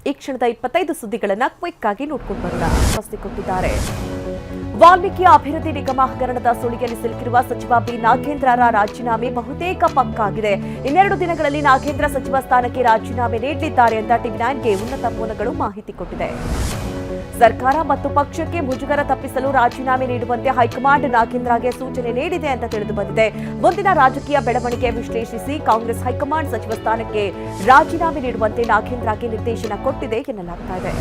ಈ ಕ್ಷಣದ 25 ಸುದ್ದಿಗಳನ್ನ ಕ್ವಿಕ್ ಆಗಿ ನೋಡ್ಕೊಂಡು ಬರೋಣ. ಸ್ಪಷ್ಟನೆ ಕೊಟ್ಟಿದ್ದಾರೆ. ವಾಲ್ಮೀಕಿ ಅಭಿವೃದ್ಧಿ ನಿಗಮ ಹಗರಣದ ಸುಳಿಯಲ್ಲಿ ಸಿಲುಕಿರುವ ಸಚಿವ ಬಿ ನಾಗೇಂದ್ರರ ರಾಜೀನಾಮೆ ಬಹುತೇಕ ಪಕ್ಕಾ ಆಗಿದೆ. 2 ದಿನಗಳಲ್ಲಿ ನಾಗೇಂದ್ರ ಸಚಿವ ಸ್ಥಾನಕ್ಕೆ ರಾಜೀನಾಮೆ ನೀಡಲಿದ್ದಾರೆ ಅಂತ ಟಿವಿ9ಗೆ ಉನ್ನತ ಮೂಲಗಳು ಮಾಹಿತಿ ಕೊಟ್ಟಿದೆ. ಸರ್ಕಾರ ಮತ್ತು ಪಕ್ಷಕ್ಕೆ ಮುಜುಗರ ತಪ್ಪಿಸಲು ರಾಜೀನಾಮೆ ನೀಡುವಂತೆ ಹೈಕಮಾಂಡ್ ನಾಗೇಂದ್ರಗೆ ಸೂಚನೆ ನೀಡಿದೆ ಅಂತ ತಿಳಿದು ಬಂದಿದೆ. ಮುಂದಿನ ರಾಜಕೀಯ ಬೆಳವಣಿಗೆ ವಿಶ್ಲೇಷಿಸಿ ಕಾಂಗ್ರೆಸ್ ಹೈಕಮಾಂಡ್ ಸಚಿವ ಸ್ಥಾನಕ್ಕೆ ರಾಜೀನಾಮೆ ನೀಡುವಂತೆ ನಾಗೇಂದ್ರಗೆ ನಿರ್ದೇಶನ ಕೊಟ್ಟಿದೆ ಎನ್ನಲಾಗ್ತಾ ಇದೆ.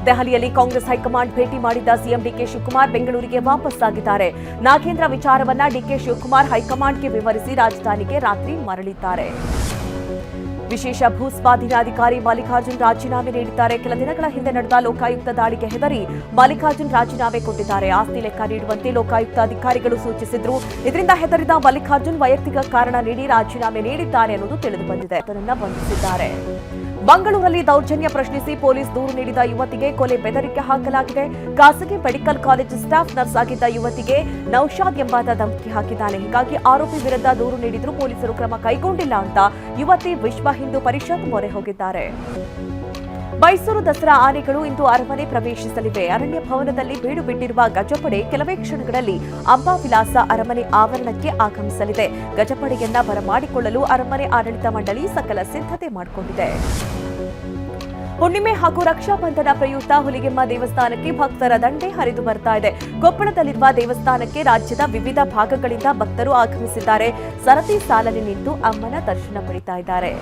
ದೆಹಲಿಯಲ್ಲಿ ಕಾಂಗ್ರೆಸ್ ಹೈಕಮಾಂಡ್ ಭೇಟಿ ಮಾಡಿದ್ದ ಸಿಎಂ ಡಿಕೆ ಶಿವಕುಮಾರ್ ಬೆಂಗಳೂರಿಗೆ ವಾಪಸ್ ಆಗಿದ್ದಾರೆ. ನಾಗೇಂದ್ರ ವಿಚಾರವನ್ನ ಡಿಕೆ ಶಿವಕುಮಾರ್ ಹೈಕಮಾಂಡ್ಗೆ ವಿವರಿಸಿ ರಾಜಧಾನಿಗೆ ರಾತ್ರಿ ಮರಳಿದ್ದಾರೆ. ವಿಶೇಷ ಭೂಸ್ವಾಧೀನ ಅಧಿಕಾರಿ ಮಲ್ಲಿಕಾರ್ಜುನ್ ರಾಜೀನಾಮೆ ನೀಡಿದ್ದಾರೆ. ಕೆಲ ದಿನಗಳ ಹಿಂದೆ ನಡೆದ ಲೋಕಾಯುಕ್ತ ದಾಳಿಗೆ ಹೆದರಿ ಮಲ್ಲಿಕಾರ್ಜುನ್ ರಾಜೀನಾಮೆ ಕೊಟ್ಟಿದ್ದಾರೆ. ಆಸ್ತಿ ಲೆಕ್ಕ ನೀಡುವಂತೆ ಲೋಕಾಯುಕ್ತ ಅಧಿಕಾರಿಗಳು ಸೂಚಿಸಿದ್ರು. ಇದರಿಂದ ಹೆದರಿದ ಮಲ್ಲಿಕಾರ್ಜುನ್ ವೈಯಕ್ತಿಕ ಕಾರಣ ನೀಡಿ ರಾಜೀನಾಮೆ ನೀಡಿದ್ದಾರೆ ಅನ್ನೋದು ತಿಳಿದು ಬಂದಿದೆ. ಅದನ್ನು ಬಂಧಿಸಿದ್ದಾರೆ. ಮಂಗಳೂರಲ್ಲಿ ದೌರ್ಜನ್ಯ ಪ್ರಶ್ನಿಸಿ ಪೊಲೀಸ್ ದೂರು ನೀಡಿದ ಯುವತಿಗೆ ಕೊಲೆ ಬೆದರಿಕೆ ಹಾಕಲಾಗಿದೆ. ಖಾಸಗಿ ಮೆಡಿಕಲ್ ಕಾಲೇಜ್ ಸ್ಟಾಫ್ ನರ್ಸ್ ಆಗಿದ್ದ ಯುವತಿಗೆ ನೌಶಾದ್ ಎಂಬಾತ ಧಮಕಿ ಹಾಕಿದ್ದಾನೆ. ಹೀಗಾಗಿ ಆರೋಪಿ ವಿರುದ್ಧ ದೂರು ನೀಡಿದ್ರು ಪೊಲೀಸರು ಕ್ರಮ ಕೈಗೊಂಡಿಲ್ಲ ಅಂತ ಯುವತಿ ವಿಶ್ವ ಹಿಂದೂ ಪರಿಷತ್ ಮೊರೆ ಹೋಗಿದ್ದಾರೆ. ಮೈಸೂರು ದಸರಾ ಆನೆಗಳು ಇಂದು ಅರಮನೆ ಪ್ರವೇಶಿಸಲಿವೆ. ಅರಣ್ಯ ಭವನದಲ್ಲಿ ಬೀಡು ಬಿಟ್ಟಿರುವ ಗಜಪಡೆ ಕೆಲವೇ ಕ್ಷಣಗಳಲ್ಲಿ ಅಂಬಾವಿಲಾಸ ಅರಮನೆ ಆವರಣಕ್ಕೆ ಆಗಮಿಸಲಿದೆ. ಗಜಪಡೆಯನ್ನ ಬರಮಾಡಿಕೊಳ್ಳಲು ಅರಮನೆ ಆಡಳಿತ ಮಂಡಳಿ ಸಕಲ ಸಿದ್ಧತೆ ಮಾಡಿಕೊಂಡಿದೆ. ಹುಣ್ಣಿಮೆ ಹಾಗೂ ರಕ್ಷಾಬಂಧನ ಪ್ರಯುಕ್ತ ಹುಲಿಗೆಮ್ಮ ದೇವಸ್ಥಾನಕ್ಕೆ ಭಕ್ತರ ದಂಡೆ ಹರಿದು ಬರ್ತಾ ಇದೆ. ಕೊಪ್ಪಳದಲ್ಲಿರುವ ದೇವಸ್ಥಾನಕ್ಕೆ ರಾಜ್ಯದ ವಿವಿಧ ಭಾಗಗಳಿಂದ ಭಕ್ತರು ಆಗಮಿಸಿದ್ದಾರೆ. ಸರತಿ ಸಾಲಲ್ಲಿ ನಿಂತು ಅಮ್ಮನ ದರ್ಶನ ಪಡಿತಾ ಇದ್ದಾರೆ.